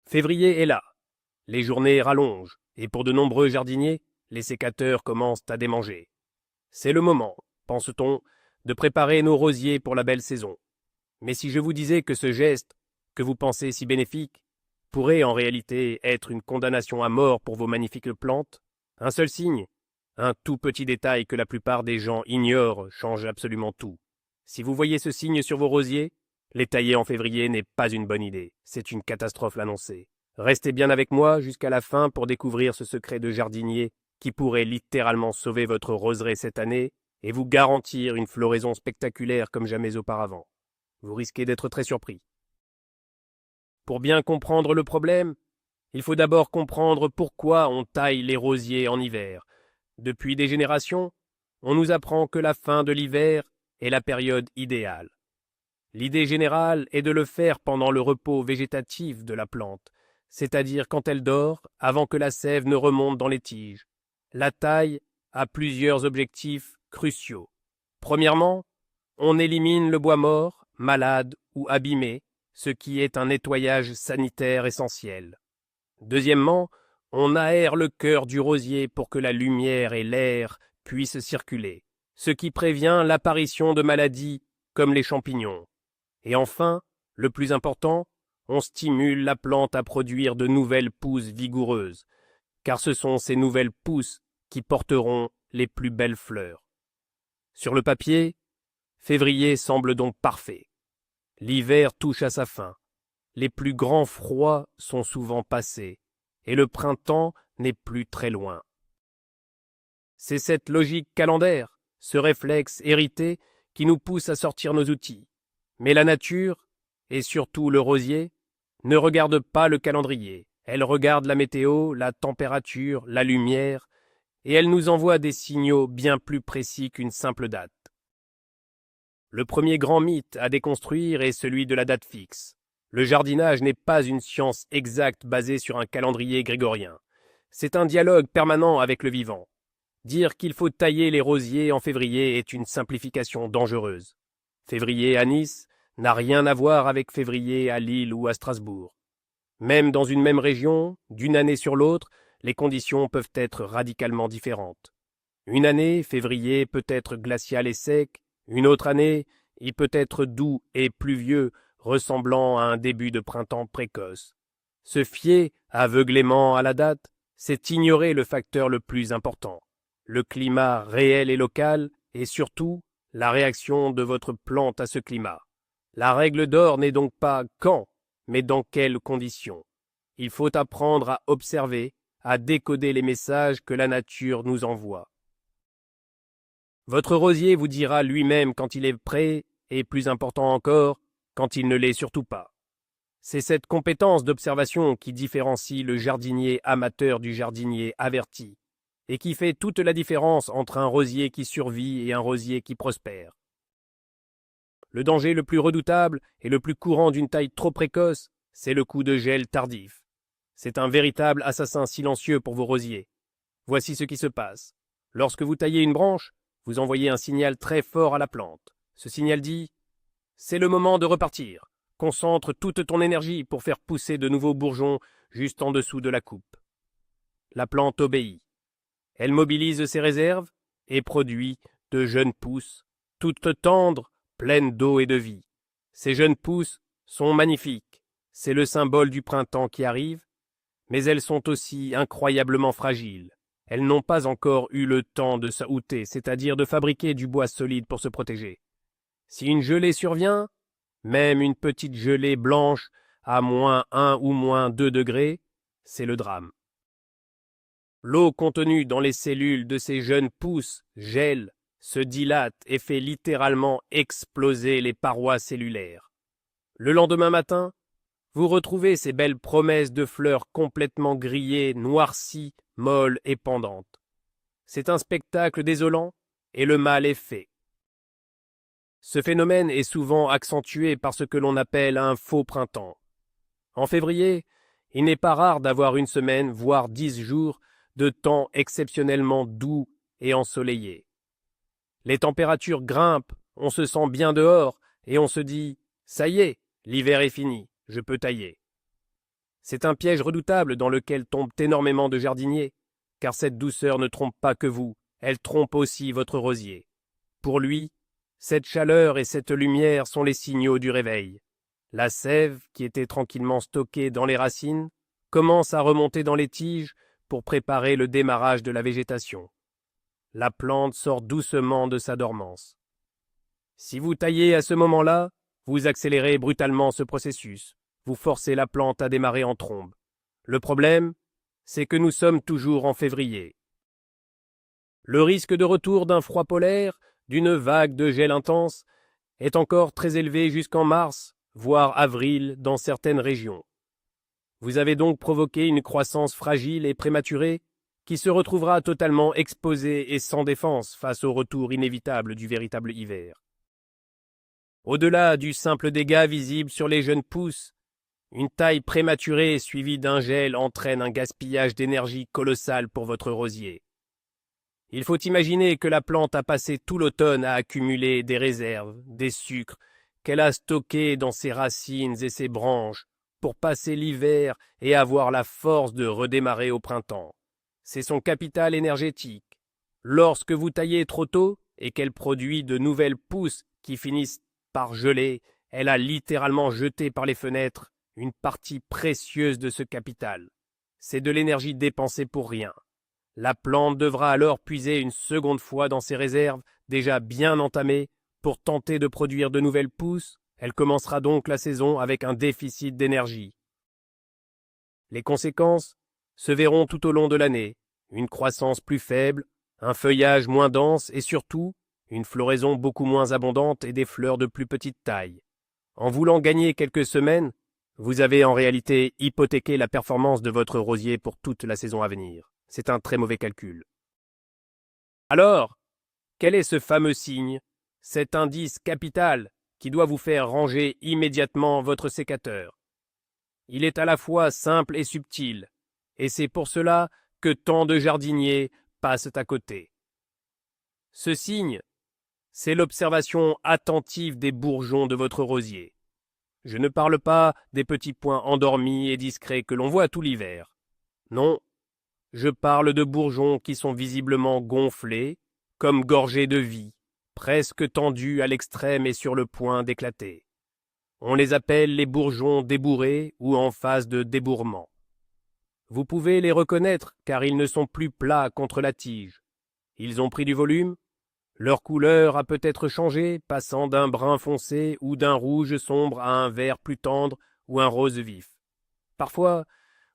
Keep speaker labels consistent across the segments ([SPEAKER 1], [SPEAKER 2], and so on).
[SPEAKER 1] Février est là. Les journées rallongent, et pour de nombreux jardiniers, les sécateurs commencent à démanger. C'est le moment, pense-t-on, de préparer nos rosiers pour la belle saison. Mais si je vous disais que ce geste, que vous pensez si bénéfique, pourrait en réalité être une condamnation à mort pour vos magnifiques plantes, un seul signe, un tout petit détail que la plupart des gens ignorent change absolument tout. Si vous voyez ce signe sur vos rosiers, les tailler en février n'est pas une bonne idée, c'est une catastrophe l'annoncer. Restez bien avec moi jusqu'à la fin pour découvrir ce secret de jardinier qui pourrait littéralement sauver votre roseraie cette année et vous garantir une floraison spectaculaire comme jamais auparavant. Vous risquez d'être très surpris. Pour bien comprendre le problème, il faut d'abord comprendre pourquoi on taille les rosiers en hiver. Depuis des générations, on nous apprend que la fin de l'hiver est la période idéale. L'idée générale est de le faire pendant le repos végétatif de la plante, c'est-à-dire quand elle dort, avant que la sève ne remonte dans les tiges. La taille a plusieurs objectifs cruciaux. Premièrement, on élimine le bois mort, malade ou abîmé, ce qui est un nettoyage sanitaire essentiel. Deuxièmement, on aère le cœur du rosier pour que la lumière et l'air puissent circuler, ce qui prévient l'apparition de maladies comme les champignons. Et enfin, le plus important, on stimule la plante à produire de nouvelles pousses vigoureuses, car ce sont ces nouvelles pousses qui porteront les plus belles fleurs. Sur le papier, février semble donc parfait. L'hiver touche à sa fin. Les plus grands froids sont souvent passés, et le printemps n'est plus très loin. C'est cette logique calendaire, ce réflexe hérité, qui nous pousse à sortir nos outils. Mais la nature, et surtout le rosier, ne regarde pas le calendrier. Elle regarde la météo, la température, la lumière, et elle nous envoie des signaux bien plus précis qu'une simple date. Le premier grand mythe à déconstruire est celui de la date fixe. Le jardinage n'est pas une science exacte basée sur un calendrier grégorien. C'est un dialogue permanent avec le vivant. Dire qu'il faut tailler les rosiers en février est une simplification dangereuse. Février à Nice n'a rien à voir avec février à Lille ou à Strasbourg. Même dans une même région, d'une année sur l'autre, les conditions peuvent être radicalement différentes. Une année, février peut être glacial et sec, une autre année, il peut être doux et pluvieux, ressemblant à un début de printemps précoce. Se fier aveuglément à la date, c'est ignorer le facteur le plus important, le climat réel et local, et surtout la réaction de votre plante à ce climat. La règle d'or n'est donc pas quand, mais dans quelles conditions. Il faut apprendre à observer, à décoder les messages que la nature nous envoie. Votre rosier vous dira lui-même quand il est prêt, et plus important encore, quand il ne l'est surtout pas. C'est cette compétence d'observation qui différencie le jardinier amateur du jardinier averti, et qui fait toute la différence entre un rosier qui survit et un rosier qui prospère. Le danger le plus redoutable et le plus courant d'une taille trop précoce, c'est le coup de gel tardif. C'est un véritable assassin silencieux pour vos rosiers. Voici ce qui se passe. Lorsque vous taillez une branche, vous envoyez un signal très fort à la plante. Ce signal dit « C'est le moment de repartir. Concentre toute ton énergie pour faire pousser de nouveaux bourgeons juste en dessous de la coupe. » La plante obéit. Elle mobilise ses réserves et produit de jeunes pousses, toutes tendres, pleines d'eau et de vie. Ces jeunes pousses sont magnifiques. C'est le symbole du printemps qui arrive, mais elles sont aussi incroyablement fragiles. Elles n'ont pas encore eu le temps de s'outer, c'est-à-dire de fabriquer du bois solide pour se protéger. Si une gelée survient, même une petite gelée blanche à -1 ou -2 degrés, c'est le drame. L'eau contenue dans les cellules de ces jeunes pousses gèle, se dilate et fait littéralement exploser les parois cellulaires. Le lendemain matin, vous retrouvez ces belles promesses de fleurs complètement grillées, noircies, molles et pendantes. C'est un spectacle désolant et le mal est fait. Ce phénomène est souvent accentué par ce que l'on appelle un faux printemps. En février, il n'est pas rare d'avoir une semaine, voire 10 jours, de temps exceptionnellement doux et ensoleillé. Les températures grimpent, on se sent bien dehors et on se dit « ça y est, l'hiver est fini, je peux tailler ». C'est un piège redoutable dans lequel tombent énormément de jardiniers, car cette douceur ne trompe pas que vous, elle trompe aussi votre rosier. Pour lui, cette chaleur et cette lumière sont les signaux du réveil. La sève, qui était tranquillement stockée dans les racines, commence à remonter dans les tiges pour préparer le démarrage de la végétation. La plante sort doucement de sa dormance. Si vous taillez à ce moment-là, vous accélérez brutalement ce processus, vous forcez la plante à démarrer en trombe. Le problème, c'est que nous sommes toujours en février. Le risque de retour d'un froid polaire, d'une vague de gel intense, est encore très élevé jusqu'en mars, voire avril dans certaines régions. Vous avez donc provoqué une croissance fragile et prématurée qui se retrouvera totalement exposée et sans défense face au retour inévitable du véritable hiver. Au-delà du simple dégât visible sur les jeunes pousses, une taille prématurée suivie d'un gel entraîne un gaspillage d'énergie colossal pour votre rosier. Il faut imaginer que la plante a passé tout l'automne à accumuler des réserves, des sucres, qu'elle a stockés dans ses racines et ses branches, pour passer l'hiver et avoir la force de redémarrer au printemps. C'est son capital énergétique. Lorsque vous taillez trop tôt et qu'elle produit de nouvelles pousses qui finissent par geler, elle a littéralement jeté par les fenêtres une partie précieuse de ce capital. C'est de l'énergie dépensée pour rien. La plante devra alors puiser une seconde fois dans ses réserves, déjà bien entamées, pour tenter de produire de nouvelles pousses. Elle commencera donc la saison avec un déficit d'énergie. Les conséquences se verront tout au long de l'année, une croissance plus faible, un feuillage moins dense et surtout, une floraison beaucoup moins abondante et des fleurs de plus petite taille. En voulant gagner quelques semaines, vous avez en réalité hypothéqué la performance de votre rosier pour toute la saison à venir. C'est un très mauvais calcul. Alors, quel est ce fameux signe, cet indice capital qui doit vous faire ranger immédiatement votre sécateur? Il est à la fois simple et subtil, et c'est pour cela que tant de jardiniers passent à côté. Ce signe, c'est l'observation attentive des bourgeons de votre rosier. Je ne parle pas des petits points endormis et discrets que l'on voit tout l'hiver. Non, je parle de bourgeons qui sont visiblement gonflés, comme gorgés de vie, presque tendus à l'extrême et sur le point d'éclater. On les appelle les bourgeons débourrés ou en phase de débourrement. Vous pouvez les reconnaître car ils ne sont plus plats contre la tige. Ils ont pris du volume. Leur couleur a peut-être changé, passant d'un brun foncé ou d'un rouge sombre à un vert plus tendre ou un rose vif. Parfois,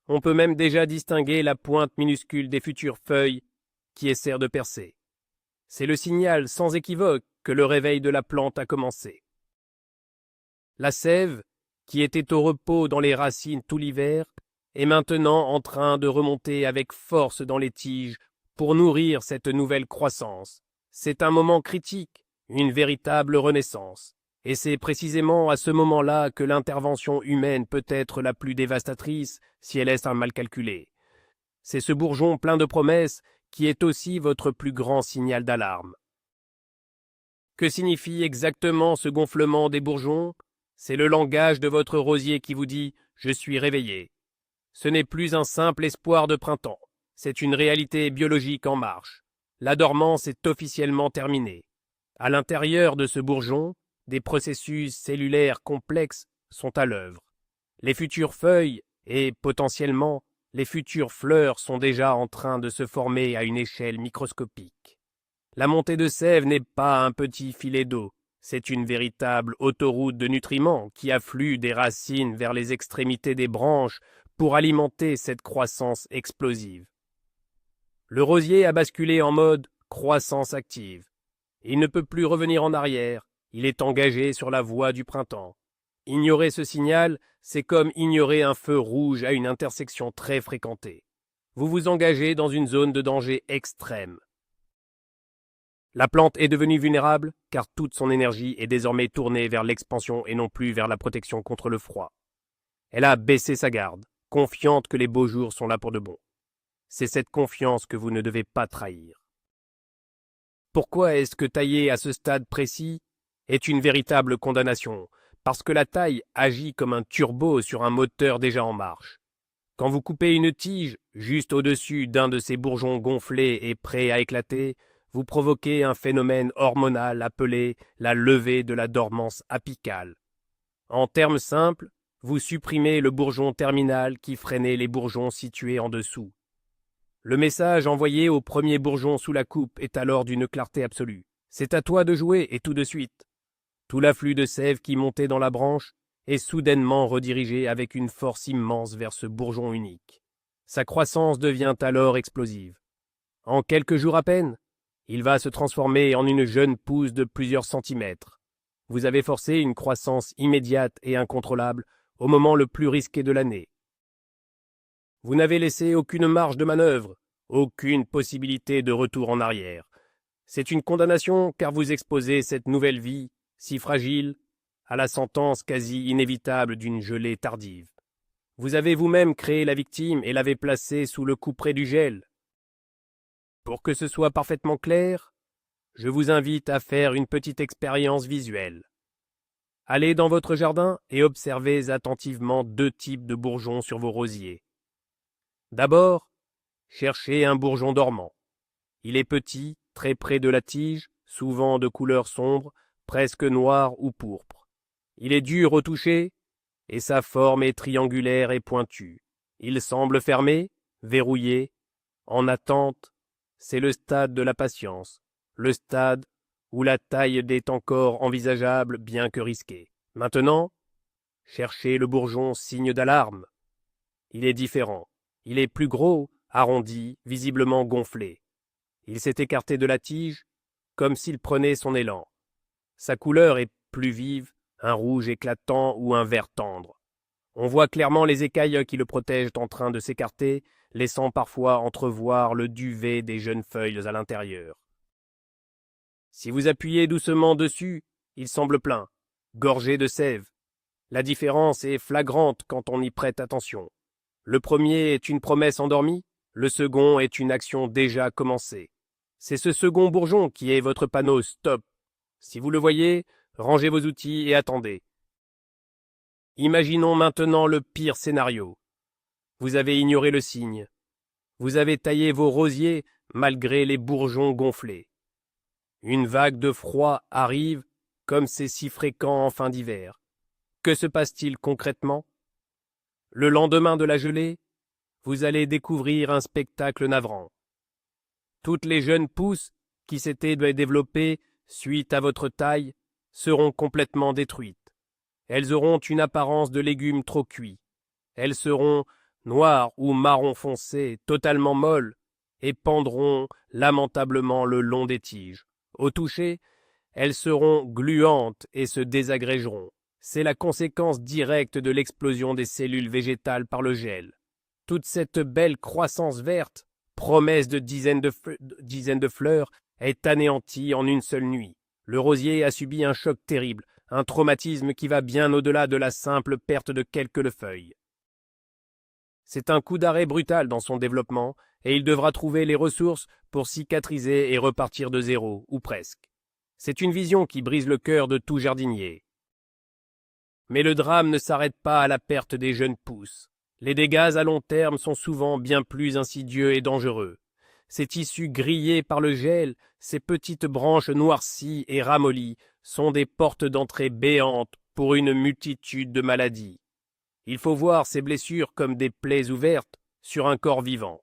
[SPEAKER 1] on peut même déjà distinguer la pointe minuscule des futures feuilles qui essaient de percer. C'est le signal sans équivoque que le réveil de la plante a commencé. La sève, qui était au repos dans les racines tout l'hiver, est maintenant en train de remonter avec force dans les tiges pour nourrir cette nouvelle croissance. C'est un moment critique, une véritable renaissance. Et c'est précisément à ce moment-là que l'intervention humaine peut être la plus dévastatrice si elle est un mal calculé. C'est ce bourgeon plein de promesses qui est aussi votre plus grand signal d'alarme. Que signifie exactement ce gonflement des bourgeons? C'est le langage de votre rosier qui vous dit « Je suis réveillé ». Ce n'est plus un simple espoir de printemps, c'est une réalité biologique en marche. La dormance est officiellement terminée. À l'intérieur de ce bourgeon, des processus cellulaires complexes sont à l'œuvre. Les futures feuilles et, potentiellement, les futures fleurs sont déjà en train de se former à une échelle microscopique. La montée de sève n'est pas un petit filet d'eau, c'est une véritable autoroute de nutriments qui afflue des racines vers les extrémités des branches pour alimenter cette croissance explosive. Le rosier a basculé en mode croissance active. Il ne peut plus revenir en arrière, il est engagé sur la voie du printemps. Ignorer ce signal, c'est comme ignorer un feu rouge à une intersection très fréquentée. Vous vous engagez dans une zone de danger extrême. La plante est devenue vulnérable car toute son énergie est désormais tournée vers l'expansion et non plus vers la protection contre le froid. Elle a baissé sa garde, confiante que les beaux jours sont là pour de bon. C'est cette confiance que vous ne devez pas trahir. Pourquoi est-ce que tailler à ce stade précis est une véritable condamnation? Parce que la taille agit comme un turbo sur un moteur déjà en marche. Quand vous coupez une tige juste au-dessus d'un de ces bourgeons gonflés et prêts à éclater, vous provoquez un phénomène hormonal appelé la levée de la dormance apicale. En termes simples, vous supprimez le bourgeon terminal qui freinait les bourgeons situés en dessous. Le message envoyé au premier bourgeon sous la coupe est alors d'une clarté absolue. C'est à toi de jouer et tout de suite. Tout l'afflux de sève qui montait dans la branche est soudainement redirigé avec une force immense vers ce bourgeon unique. Sa croissance devient alors explosive. En quelques jours à peine, il va se transformer en une jeune pousse de plusieurs centimètres. Vous avez forcé une croissance immédiate et incontrôlable au moment le plus risqué de l'année. Vous n'avez laissé aucune marge de manœuvre, aucune possibilité de retour en arrière. C'est une condamnation car vous exposez cette nouvelle vie, si fragile, à la sentence quasi inévitable d'une gelée tardive. Vous avez vous-même créé la victime et l'avez placée sous le couperet du gel. Pour que ce soit parfaitement clair, je vous invite à faire une petite expérience visuelle. Allez dans votre jardin et observez attentivement deux types de bourgeons sur vos rosiers. D'abord, cherchez un bourgeon dormant. Il est petit, très près de la tige, souvent de couleur sombre, presque noire ou pourpre. Il est dur au toucher, et sa forme est triangulaire et pointue. Il semble fermé, verrouillé, en attente. C'est le stade de la patience, le stade où la taille est encore envisageable bien que risquée. Maintenant, cherchez le bourgeon signe d'alarme. Il est différent. Il est plus gros, arrondi, visiblement gonflé. Il s'est écarté de la tige, comme s'il prenait son élan. Sa couleur est plus vive, un rouge éclatant ou un vert tendre. On voit clairement les écailles qui le protègent en train de s'écarter, laissant parfois entrevoir le duvet des jeunes feuilles à l'intérieur. Si vous appuyez doucement dessus, il semble plein, gorgé de sève. La différence est flagrante quand on y prête attention. Le premier est une promesse endormie, le second est une action déjà commencée. C'est ce second bourgeon qui est votre panneau stop. Si vous le voyez, rangez vos outils et attendez. Imaginons maintenant le pire scénario. Vous avez ignoré le signe. Vous avez taillé vos rosiers malgré les bourgeons gonflés. Une vague de froid arrive, comme c'est si fréquent en fin d'hiver. Que se passe-t-il concrètement? Le lendemain de la gelée, vous allez découvrir un spectacle navrant. Toutes les jeunes pousses qui s'étaient développées suite à votre taille seront complètement détruites. Elles auront une apparence de légumes trop cuits. Elles seront noires ou marron foncé, totalement molles, et pendront lamentablement le long des tiges. Au toucher, elles seront gluantes et se désagrégeront. C'est la conséquence directe de l'explosion des cellules végétales par le gel. Toute cette belle croissance verte, promesse de dizaines de fleurs, est anéantie en une seule nuit. Le rosier a subi un choc terrible, un traumatisme qui va bien au-delà de la simple perte de quelques feuilles. C'est un coup d'arrêt brutal dans son développement, et il devra trouver les ressources pour cicatriser et repartir de zéro, ou presque. C'est une vision qui brise le cœur de tout jardinier. Mais le drame ne s'arrête pas à la perte des jeunes pousses. Les dégâts à long terme sont souvent bien plus insidieux et dangereux. Ces tissus grillés par le gel, ces petites branches noircies et ramollies sont des portes d'entrée béantes pour une multitude de maladies. Il faut voir ces blessures comme des plaies ouvertes sur un corps vivant.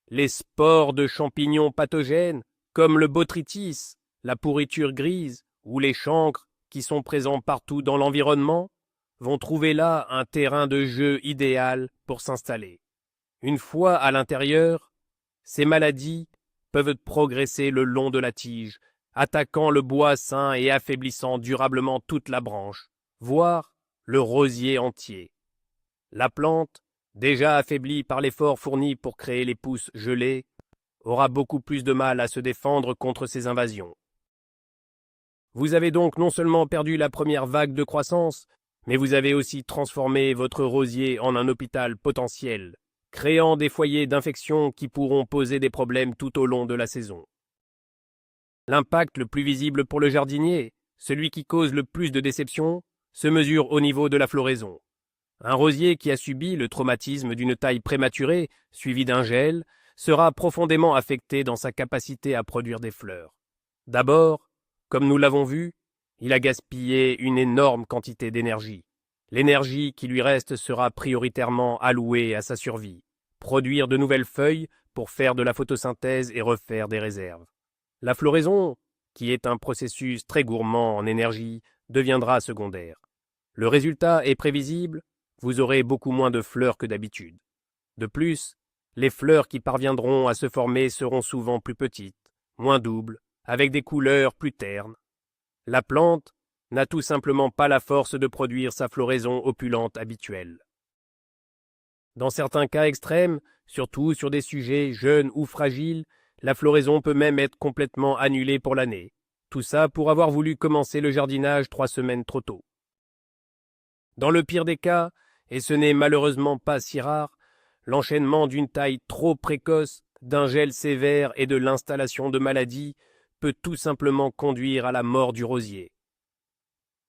[SPEAKER 1] Les spores de champignons pathogènes, comme le botrytis, la pourriture grise ou les chancres qui sont présents partout dans l'environnement, vont trouver là un terrain de jeu idéal pour s'installer. Une fois à l'intérieur, ces maladies peuvent progresser le long de la tige, attaquant le bois sain et affaiblissant durablement toute la branche, voire le rosier entier. La plante, déjà affaiblie par l'effort fourni pour créer les pousses gelées, aura beaucoup plus de mal à se défendre contre ces invasions. Vous avez donc non seulement perdu la première vague de croissance, mais vous avez aussi transformé votre rosier en un hôpital potentiel, créant des foyers d'infection qui pourront poser des problèmes tout au long de la saison. L'impact le plus visible pour le jardinier, celui qui cause le plus de déception, se mesure au niveau de la floraison. Un rosier qui a subi le traumatisme d'une taille prématurée, suivi d'un gel, sera profondément affecté dans sa capacité à produire des fleurs. D'abord, comme nous l'avons vu, il a gaspillé une énorme quantité d'énergie. L'énergie qui lui reste sera prioritairement allouée à sa survie, produire de nouvelles feuilles pour faire de la photosynthèse et refaire des réserves. La floraison, qui est un processus très gourmand en énergie, deviendra secondaire. Le résultat est prévisible, vous aurez beaucoup moins de fleurs que d'habitude. De plus, les fleurs qui parviendront à se former seront souvent plus petites, moins doubles, avec des couleurs plus ternes. La plante n'a tout simplement pas la force de produire sa floraison opulente habituelle. Dans certains cas extrêmes, surtout sur des sujets jeunes ou fragiles, la floraison peut même être complètement annulée pour l'année. Tout ça pour avoir voulu commencer le jardinage 3 semaines trop tôt. Dans le pire des cas, et ce n'est malheureusement pas si rare, l'enchaînement d'une taille trop précoce, d'un gel sévère et de l'installation de maladies peut tout simplement conduire à la mort du rosier.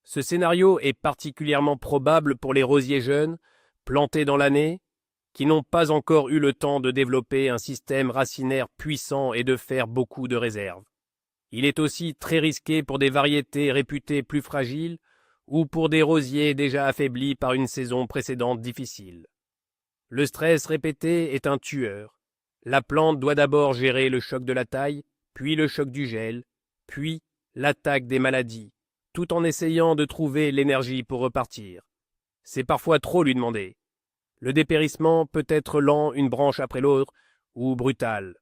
[SPEAKER 1] Ce scénario est particulièrement probable pour les rosiers jeunes, plantés dans l'année, qui n'ont pas encore eu le temps de développer un système racinaire puissant et de faire beaucoup de réserves. Il est aussi très risqué pour des variétés réputées plus fragiles ou pour des rosiers déjà affaiblis par une saison précédente difficile. Le stress répété est un tueur. La plante doit d'abord gérer le choc de la taille, puis le choc du gel, puis l'attaque des maladies, tout en essayant de trouver l'énergie pour repartir. C'est parfois trop lui demander. Le dépérissement peut être lent une branche après l'autre, ou brutal.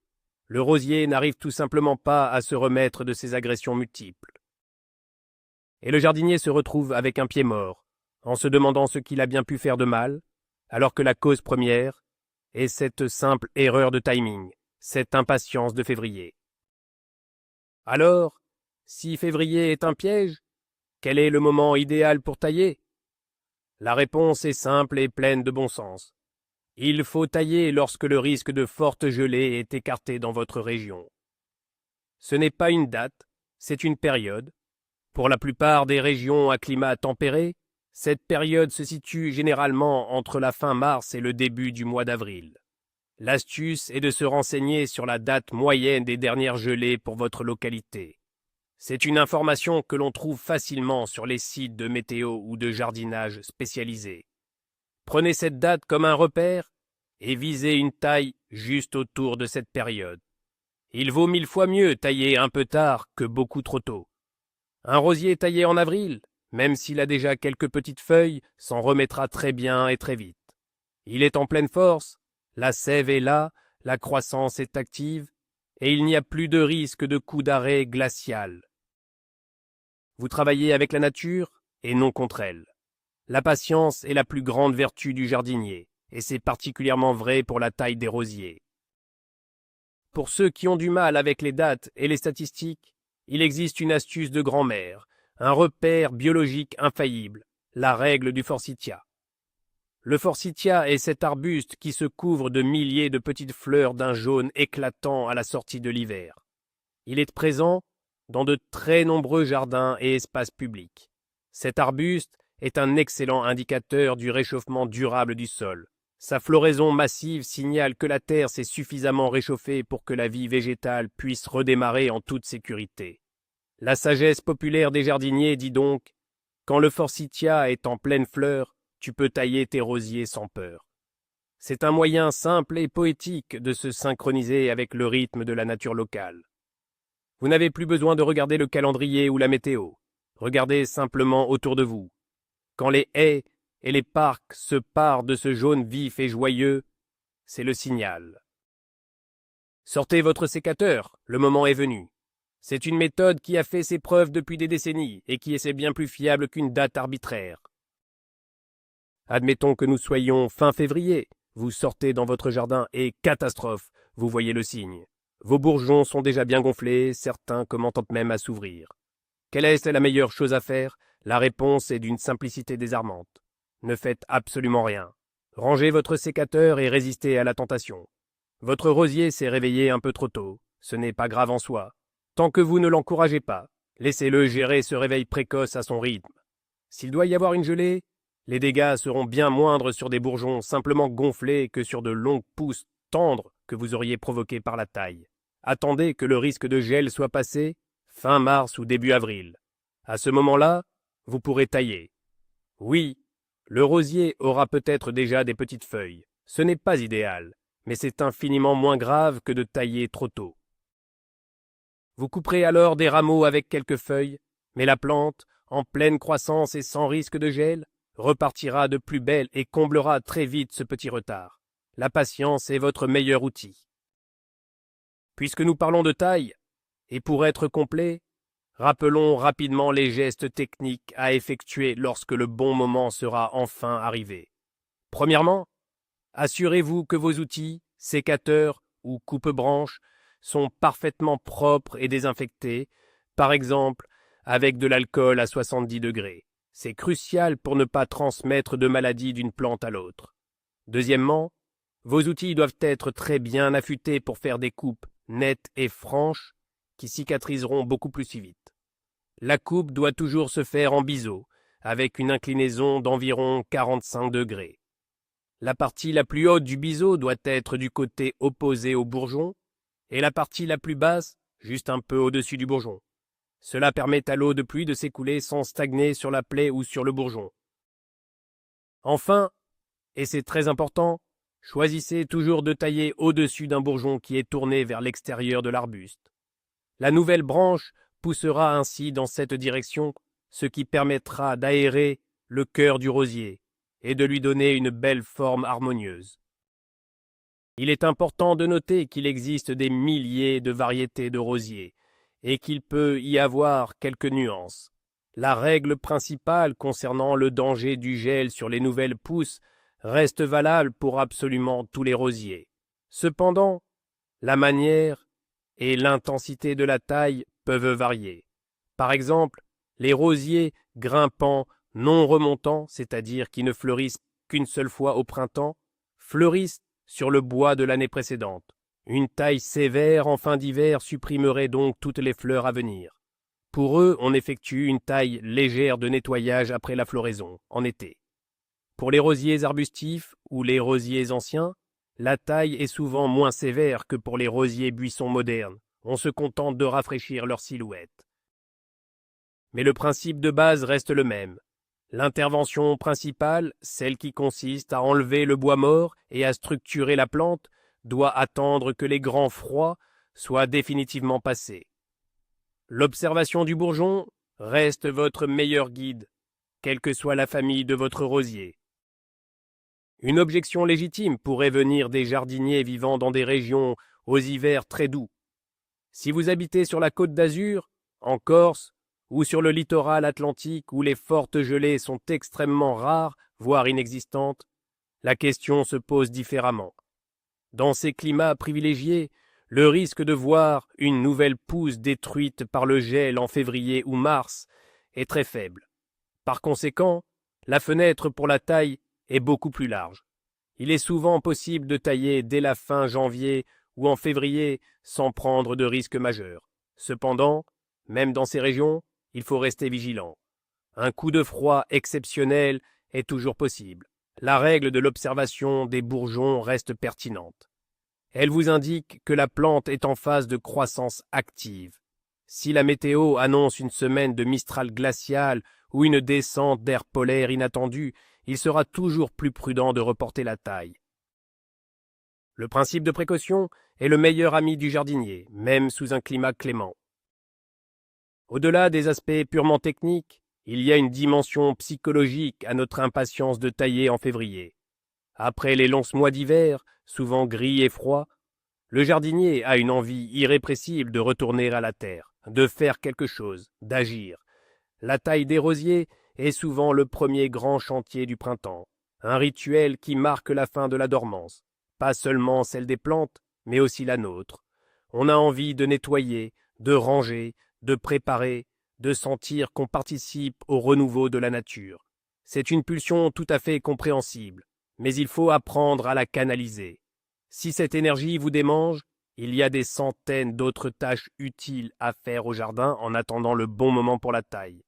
[SPEAKER 1] Le rosier n'arrive tout simplement pas à se remettre de ses agressions multiples. Et le jardinier se retrouve avec un pied mort, en se demandant ce qu'il a bien pu faire de mal, alors que la cause première est cette simple erreur de timing, cette impatience de février. Alors, si février est un piège, quel est le moment idéal pour tailler? La réponse est simple et pleine de bon sens. Il faut tailler lorsque le risque de forte gelée est écarté dans votre région. Ce n'est pas une date, c'est une période. Pour la plupart des régions à climat tempéré, cette période se situe généralement entre la fin mars et le début du mois d'avril. L'astuce est de se renseigner sur la date moyenne des dernières gelées pour votre localité. C'est une information que l'on trouve facilement sur les sites de météo ou de jardinage spécialisés. Prenez cette date comme un repère et visez une taille juste autour de cette période. Il vaut 1000 fois mieux tailler un peu tard que beaucoup trop tôt. Un rosier taillé en avril, même s'il a déjà quelques petites feuilles, s'en remettra très bien et très vite. Il est en pleine force, la sève est là, la croissance est active, et il n'y a plus de risque de coup d'arrêt glacial. Vous travaillez avec la nature et non contre elle. La patience est la plus grande vertu du jardinier, et c'est particulièrement vrai pour la taille des rosiers. Pour ceux qui ont du mal avec les dates et les statistiques, il existe une astuce de grand-mère, un repère biologique infaillible, la règle du forsythia. Le forsythia est cet arbuste qui se couvre de milliers de petites fleurs d'un jaune éclatant à la sortie de l'hiver. Il est présent dans de très nombreux jardins et espaces publics. Cet arbuste est un excellent indicateur du réchauffement durable du sol. Sa floraison massive signale que la terre s'est suffisamment réchauffée pour que la vie végétale puisse redémarrer en toute sécurité. La sagesse populaire des jardiniers dit donc « Quand le forsythia est en pleine fleur, tu peux tailler tes rosiers sans peur ». C'est un moyen simple et poétique de se synchroniser avec le rythme de la nature locale. Vous n'avez plus besoin de regarder le calendrier ou la météo. Regardez simplement autour de vous. Quand les haies et les parcs se parent de ce jaune vif et joyeux, c'est le signal. Sortez votre sécateur, le moment est venu. C'est une méthode qui a fait ses preuves depuis des décennies et qui est bien plus fiable qu'une date arbitraire. Admettons que nous soyons fin février, vous sortez dans votre jardin et catastrophe, vous voyez le signe. Vos bourgeons sont déjà bien gonflés, certains commencent même à s'ouvrir. Quelle est la meilleure chose à faire? La réponse est d'une simplicité désarmante. Ne faites absolument rien. Rangez votre sécateur et résistez à la tentation. Votre rosier s'est réveillé un peu trop tôt. Ce n'est pas grave en soi. Tant que vous ne l'encouragez pas, laissez-le gérer ce réveil précoce à son rythme. S'il doit y avoir une gelée, Les dégâts seront bien moindres sur des bourgeons simplement gonflés que sur de longues pousses tendres que vous auriez provoquées par la taille. Attendez que le risque de gel soit passé, fin mars ou début avril. À ce moment-là, vous pourrez tailler. Oui, le rosier aura peut-être déjà des petites feuilles. Ce n'est pas idéal, mais c'est infiniment moins grave que de tailler trop tôt. Vous couperez alors des rameaux avec quelques feuilles, mais la plante, en pleine croissance et sans risque de gel, repartira de plus belle et comblera très vite ce petit retard. La patience est votre meilleur outil. Puisque nous parlons de taille, et pour être complet, rappelons rapidement les gestes techniques à effectuer lorsque le bon moment sera enfin arrivé. Premièrement, assurez-vous que vos outils, sécateurs ou coupe-branches, sont parfaitement propres et désinfectés, par exemple avec de l'alcool à 70 degrés. C'est crucial pour ne pas transmettre de maladies d'une plante à l'autre. Deuxièmement, vos outils doivent être très bien affûtés pour faire des coupes nettes et franches qui cicatriseront beaucoup plus vite. La coupe doit toujours se faire en biseau, avec une inclinaison d'environ 45 degrés. La partie la plus haute du biseau doit être du côté opposé au bourgeon, et la partie la plus basse, juste un peu au-dessus du bourgeon. Cela permet à l'eau de pluie de s'écouler sans stagner sur la plaie ou sur le bourgeon. Enfin, et c'est très important, choisissez toujours de tailler au-dessus d'un bourgeon qui est tourné vers l'extérieur de l'arbuste. La nouvelle branche poussera ainsi dans cette direction, ce qui permettra d'aérer le cœur du rosier et de lui donner une belle forme harmonieuse. Il est important de noter qu'il existe des milliers de variétés de rosiers et qu'il peut y avoir quelques nuances. La règle principale concernant le danger du gel sur les nouvelles pousses reste valable pour absolument tous les rosiers. Cependant, la manière et l'intensité de la taille peuvent varier. Par exemple, les rosiers grimpants non remontants, c'est-à-dire qui ne fleurissent qu'une seule fois au printemps, fleurissent sur le bois de l'année précédente. Une taille sévère en fin d'hiver supprimerait donc toutes les fleurs à venir. Pour eux, on effectue une taille légère de nettoyage après la floraison, en été. Pour les rosiers arbustifs ou les rosiers anciens, la taille est souvent moins sévère que pour les rosiers buissons modernes. On se contente de rafraîchir leur silhouette. Mais le principe de base reste le même. L'intervention principale, celle qui consiste à enlever le bois mort et à structurer la plante, doit attendre que les grands froids soient définitivement passés. L'observation du bourgeon reste votre meilleur guide, quelle que soit la famille de votre rosier. Une objection légitime pourrait venir des jardiniers vivant dans des régions aux hivers très doux. Si vous habitez sur la côte d'Azur, en Corse, ou sur le littoral atlantique où les fortes gelées sont extrêmement rares, voire inexistantes, la question se pose différemment. Dans ces climats privilégiés, le risque de voir une nouvelle pousse détruite par le gel en février ou mars est très faible. Par conséquent, la fenêtre pour la taille est beaucoup plus large. Il est souvent possible de tailler dès la fin janvier ou en février sans prendre de risque majeur. Cependant, même dans ces régions, il faut rester vigilant. Un coup de froid exceptionnel est toujours possible. La règle de l'observation des bourgeons reste pertinente. Elle vous indique que la plante est en phase de croissance active. Si la météo annonce une semaine de mistral glacial ou une descente d'air polaire inattendue, il sera toujours plus prudent de reporter la taille. Le principe de précaution est le meilleur ami du jardinier, même sous un climat clément. Au-delà des aspects purement techniques, il y a une dimension psychologique à notre impatience de tailler en février. Après les longs mois d'hiver, souvent gris et froids, le jardinier a une envie irrépressible de retourner à la terre, de faire quelque chose, d'agir. La taille des rosiers est souvent le premier grand chantier du printemps, un rituel qui marque la fin de la dormance, pas seulement celle des plantes, mais aussi la nôtre. On a envie de nettoyer, de ranger, de préparer, de sentir qu'on participe au renouveau de la nature. C'est une pulsion tout à fait compréhensible, mais il faut apprendre à la canaliser. Si cette énergie vous démange, il y a des centaines d'autres tâches utiles à faire au jardin en attendant le bon moment pour la taille.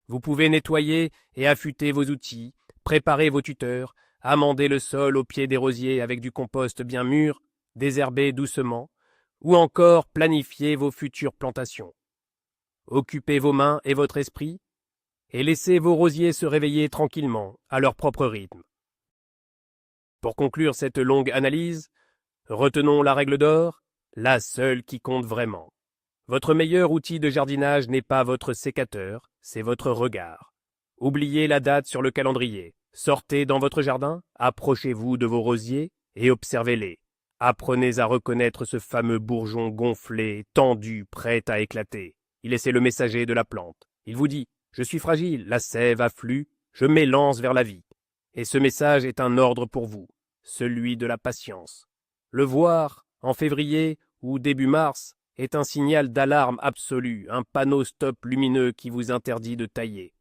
[SPEAKER 1] Vous pouvez nettoyer et affûter vos outils, préparer vos tuteurs, amender le sol au pied des rosiers avec du compost bien mûr, désherber doucement, ou encore planifier vos futures plantations. Occupez vos mains et votre esprit, et laissez vos rosiers se réveiller tranquillement, à leur propre rythme. Pour conclure cette longue analyse, retenons la règle d'or, la seule qui compte vraiment. Votre meilleur outil de jardinage n'est pas votre sécateur, c'est votre regard. Oubliez la date sur le calendrier. Sortez dans votre jardin, approchez-vous de vos rosiers et observez-les. Apprenez à reconnaître ce fameux bourgeon gonflé, tendu, prêt à éclater. Il est le messager de la plante. Il vous dit « Je suis fragile, la sève afflue, je m'élance vers la vie ». Et ce message est un ordre pour vous, celui de la patience. Le voir, en février ou début mars, est un signal d'alarme absolu, un panneau stop lumineux qui vous interdit de tailler.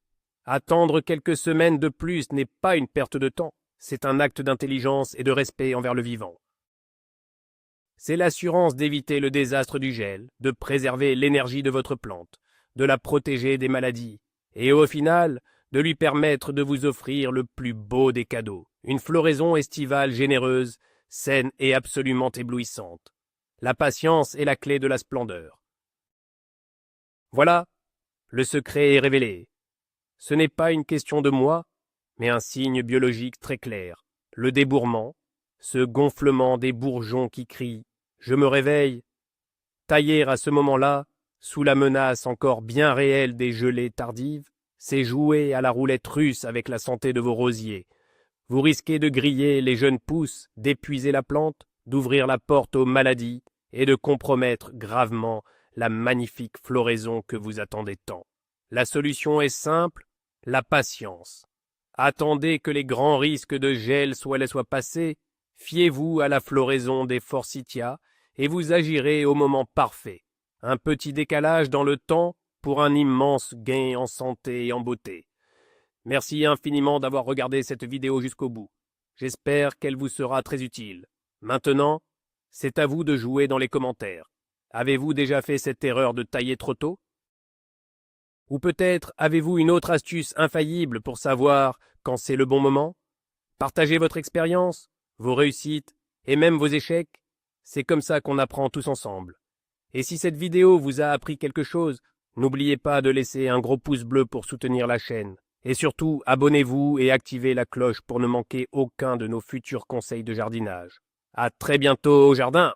[SPEAKER 1] Attendre quelques semaines de plus n'est pas une perte de temps, c'est un acte d'intelligence et de respect envers le vivant. C'est l'assurance d'éviter le désastre du gel, de préserver l'énergie de votre plante, de la protéger des maladies, et au final, de lui permettre de vous offrir le plus beau des cadeaux, une floraison estivale généreuse, saine et absolument éblouissante. La patience est la clé de la splendeur. Voilà, le secret est révélé. Ce n'est pas une question de moi, mais un signe biologique très clair. Le débourrement, ce gonflement des bourgeons qui crient « Je me réveille ». Tailler à ce moment-là, sous la menace encore bien réelle des gelées tardives, c'est jouer à la roulette russe avec la santé de vos rosiers. Vous risquez de griller les jeunes pousses, d'épuiser la plante, d'ouvrir la porte aux maladies et de compromettre gravement la magnifique floraison que vous attendez tant. La solution est simple, la patience. Attendez que les grands risques de gel soient passés, fiez-vous à la floraison des forsythias et vous agirez au moment parfait. Un petit décalage dans le temps pour un immense gain en santé et en beauté. Merci infiniment d'avoir regardé cette vidéo jusqu'au bout. J'espère qu'elle vous sera très utile. Maintenant, c'est à vous de jouer dans les commentaires. Avez-vous déjà fait cette erreur de tailler trop tôt? Ou peut-être avez-vous une autre astuce infaillible pour savoir quand c'est le bon moment? Partagez votre expérience, vos réussites et même vos échecs. C'est comme ça qu'on apprend tous ensemble. Et si cette vidéo vous a appris quelque chose, n'oubliez pas de laisser un gros pouce bleu pour soutenir la chaîne. Et surtout, abonnez-vous et activez la cloche pour ne manquer aucun de nos futurs conseils de jardinage. À très bientôt au jardin!